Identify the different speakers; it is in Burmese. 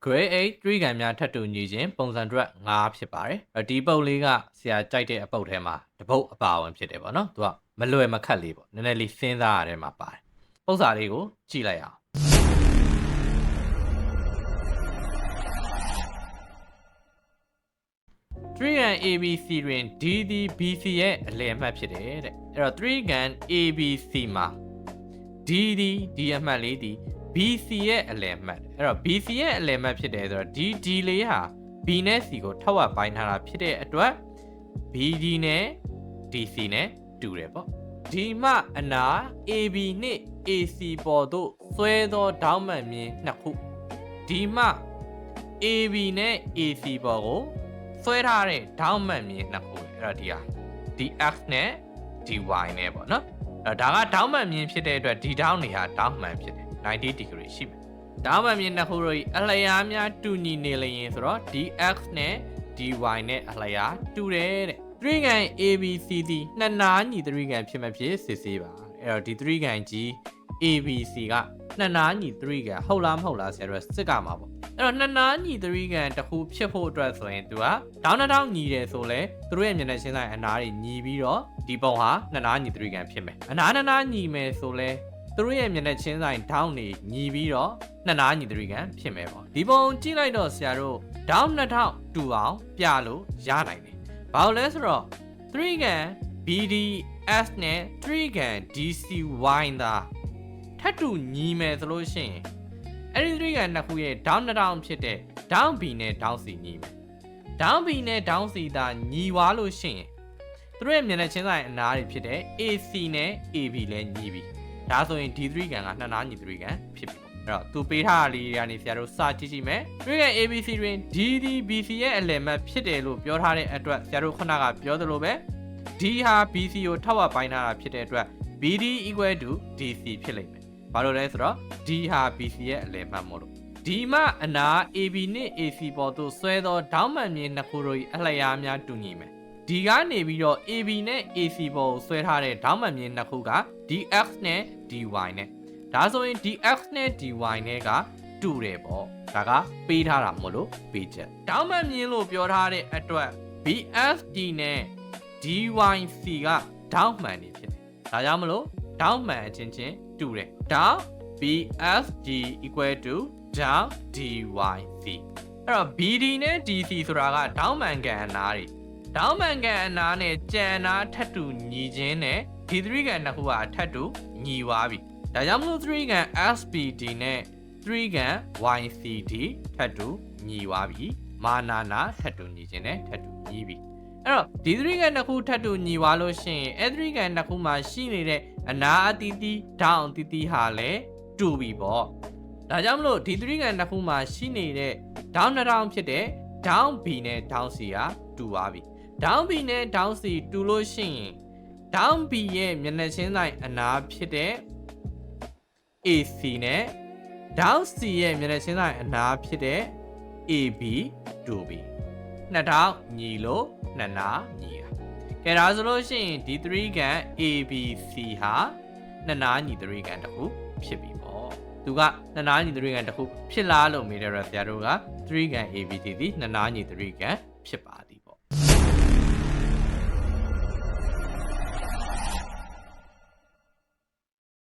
Speaker 1: Grade 8 3ကန်များထပ်တူညီခြင်းပုံစံအတွက်9ဖြစ်ပါတယ်။ဒီပုတ်လေးကဆရာကြိုက်တဲ့အပုတ်ထဲမှာတပုတ်အပါဝင်ဖြစ်တယ်ပေါ့နော်။သူကမလွယ်မခက်လေးပေါ့။နည်းနည်းလေးစဉ်းစားရတဲ့မှာပါတယ်။ပုတ်စာလေးကိုကြည့်လိုက်အောင်။ 3ကန် ABC တွင် D သည် BC ရဲ့အလယ်အမှတ်ဖြစ်တယ်တဲ့။အဲ့တော့3ကန် ABC မှာ D သည်ဒီအမှတ်လေးသည်BC ရဲ့အလယ်မှတ်အဲ့တော့ BC ရဲ့အလယ်မှတ်ဖြစ်တယ်ဆိုတော့ဒီ D လေးဟာ B နဲ့ C ကိုထောက်ဝပိုင်းထားတာဖြစ်တဲ့အတွက် BD နဲ့ DC နဲ့တူတယ်ပေါ့ဒီမှအနာ AB နဲ့ AC ပေါ်သို့ဆွဲသောဒေါင်းမှန်မြင်နှစ်ခုဒီမှ AB နဲ့ AC ပေါ်ကိုဆွဲထားတဲ့ဒေါင်းမှန်မြင်နှစ်ခုအဲ့တော့ဒီဟာ DX နဲ့ DY နဲ့ပေါ့နော်အဲ့ဒါကဒေါင်းမှန်မြင်ဖြစ်တဲ့အတွက်ဒီဒေါင်းတွေဟာဒေါင်းမှန်ဖြစ်တယ်90 degree ရှိမယ်။ဒေါင်းမှန်မြင်နှစ်ခုတို့အလျားများတူညီနေလျင်ဆိုတော့ dx နဲ့ dy နဲ့အလျားတူတယ်တဲ့။3ကန် ABC သည်နှစ်နားညီ3ကန်ဖြစ်မှဖြစ်စစ်ဆေးပါ။အဲ့တော့ဒီ3ကန်ကြီး ABC ကနှစ်နားညီ3ကန်ဟုတ်လားမဟုတ်လားဆရာတို့စစ်ကမှာပေါ့။အဲ့တော့နှစ်နားညီ3ကန်တစ်ခုဖြစ်ဖို့အတွက်ဆိုရင်သူကဒေါင်းတောင်းညီတယ်ဆိုလဲသူတို့ရဲ့မျက်နှာချင်းဆိုင်အနားတွေညီပြီးတော့ဒီပုံဟာနှစ်နားညီ3ကန်ဖြစ်မယ်။အနားနှစ်နားညီမယ်ဆိုလဲသူတို့ရဲ့မျက်နှာချင်းဆိုင်ဒေါင်းနေညီပြီးတော့နှစ်နားညီ3ကန်ဖြစ်မယ်ပေါ့ဒီပုံကြည့်လိုက်တော့ဆရာတို့ဒေါင်း2000တူအောင်ပြလို့ရနိုင်တယ်ဘာလို့လဲဆိုတော့3ကန် BDS နဲ့3ကန် DCY သာထပ်တူညီမယ်ဆိုလို့ရှိရင်အဲ့ဒီ3ကန်နှစ်ခုရဲ့ဒေါင်း2000ဖြစ်တဲ့ဒေါင်း B နဲ့ဒေါင်း C ညီမယ်ဒေါင်း B နဲ့ဒေါင်း C သာညီွားလို့ရှိရင်သူတို့ရဲ့မျက်နှာချင်းဆိုင်အနားတွေဖြစ်တဲ့ AC နဲ့ AB လည်းညီပြီဒါဆိုရင် D3 ကန်ကနှစ်နားညီ3ကန်ဖြစ်ပြီပေါ့အဲ့တော့သူပေးထားတာလေးကနေဆရာတို့စကြည့်ကြည့်မယ်3ကန် ABC တွင် D သည် BC ရဲ့အလယ်မှတ်ဖြစ်တယ်လို့ပြောထားတဲ့အတွက်ဆရာတို့ခုနကပြောသလိုပဲ D ဟာ BC ကိုထောက်ဝပိုင်းထားတာဖြစ်တဲ့အတွက် BD equal to DC ဖြစ်လိမ့်မယ်ဘာလို့လဲဆိုတော့ D ဟာ BC ရဲ့အလယ်မှတ်မို့လို့ဒီမှအနာ AB နဲ့ AC ပေါ်သို့ဆွဲသောဒေါင်းမှန်မြင်နှစ်ခုတို့၏အလျားများတူညီမယ်ဒီကနေပြီးတော့ AB နဲ့ AC ပေါ်ကိုဆွဲထားတဲ့ဒေါင်းမှန်မြင်နှစ်ခုက DX နဲ့ DY နဲ့ဒါဆိုရင် DX နဲ့ DY နဲ့ကတူတယ်ပေါ့ဒါကပေးထားတာမို့လို့ပေးချက်ဒေါင်းမှန်မြင်လို့ပြောထားတဲ့အတွက် BSD နဲ့ DYC ကဒေါင်းမှန်နေဖြစ်တယ်ဒါကြောင့်မလို့ဒေါင်းမှန်အချင်းချင်းတူတယ်ဒေါင်း BSD equal to ဒေါင်း DYC အဲ့တော့ BD နဲ့ DC ဆိုတာကဒေါင်းမှန်ကန်အနားတွေဒေါင်းမှန်ကန်အနားနဲ့ကြံအနားထပ်တူညီခြင်းနဲ့ဒီ3ကန်နှစ်ခုကထပ်တူညီွားပြီဒါကြောင့်မလို့3ကန် SPD နဲ့3ကန် YCD ထပ်တူညီွားပြီမာနာနာထပ်တူညီခြင်းနဲ့ထပ်တူညီပြီအဲ့တော့ဒီ3ကန်နှစ်ခုထပ်တူညီွားလို့ရှိရင်အဲ့3ကန်နှစ်ခုမှာရှိနေတဲ့အနာအတီးတီးဒေါင်းအတီးတီးဟာလည်းတူပြီပေါ့ဒါကြောင့်မလို့ဒီ3ကန်နှစ်ခုမှာရှိနေတဲ့ဒေါင်း2000ဖြစ်တဲ့ဒေါင်း B နဲ့ဒေါင်း C ကတူသွားပြီဒေါင်း B နဲ့ဒေါင်း C တူလို့ရှိရင်ဒေါင်း B ရဲ့မျက်နှာချင်းဆိုင်အနာဖြစ်တဲ့ AC နဲ့ဒေါင်း C ရဲ့မျက်နှာချင်းဆိုင်အနာဖြစ်တဲ့ AB တူပြီ2000ညီလို့နှစ်နာညီတာကဲဒါဆိုလို့ရှိရင်ဒီ3ကန် ABC ဟာနှစ်နာညီ3ကန်တစ်ခုဖြစ်ပြီပေါ့သူကနှစ်နာညီ3ကန်တစ်ခုဖြစ်လားလို့မေးတဲ့ဆရာတို့က3ကန် ABC ဒီနှစ်နာညီ3ကန်ဖြစ်ပါတယ်